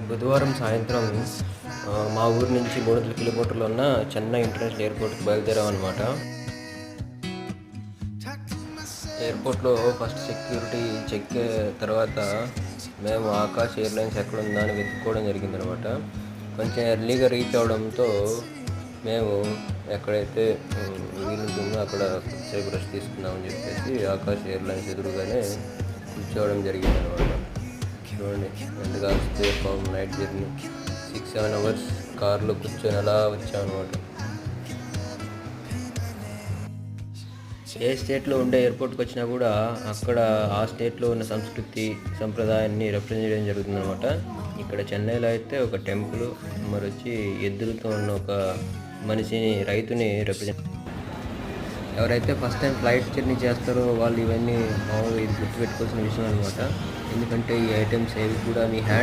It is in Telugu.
బుధవారం సాయంత్రం మా ఊరు నుంచి 300 కిలోమీటర్లు ఉన్న చెన్నై ఇంటర్నేషనల్ ఎయిర్పోర్ట్కి బయలుదేరామన్నమాట. ఎయిర్పోర్ట్లో ఫస్ట్ సెక్యూరిటీ చెక్ తర్వాత మేము ఆకాష్ ఎయిర్లైన్స్ ఎక్కడుందా అని వెతుక్కోవడం జరిగిందనమాట. కొంచెం ఎర్లీగా రీచ్ అవడంతో మేము ఎక్కడైతే వీలుంటుందో అక్కడ కొద్దిసేపు రెస్ట్ తీసుకుందామని చెప్పేసి ఆకాష్ ఎయిర్లైన్స్ ఎదురుగానే కూర్చోవడం జరిగిందనమాట. చూడండి ఎంత కాల్స్తే పాపం నైట్ జర్నీ 6-7 అవర్స్ కార్లో కూర్చొని అలా వచ్చామన్నమాట. ఏ స్టేట్లో ఉండే ఎయిర్పోర్ట్కి వచ్చినా కూడా అక్కడ ఆ స్టేట్లో ఉన్న సంస్కృతి సంప్రదాయాన్ని రిప్రజెంట్ చేయడం జరుగుతుందన్నమాట. ఇక్కడ చెన్నైలో అయితే ఒక టెంపుల్, మరి వచ్చి ఎద్దులతో ఉన్న ఒక మనిషిని, రైతుని రిప్రజెంట్. ఎవరైతే ఫస్ట్ టైం ఫ్లైట్ జర్నీ చేస్తారో వాళ్ళు ఇవన్నీ మామూలుగా ఇది గుర్తుపెట్టుకోవాల్సిన విషయం అనమాట. ఎందుకంటే ఈ ఐటమ్స్ ఏవి కూడా మీ హ్యాండ్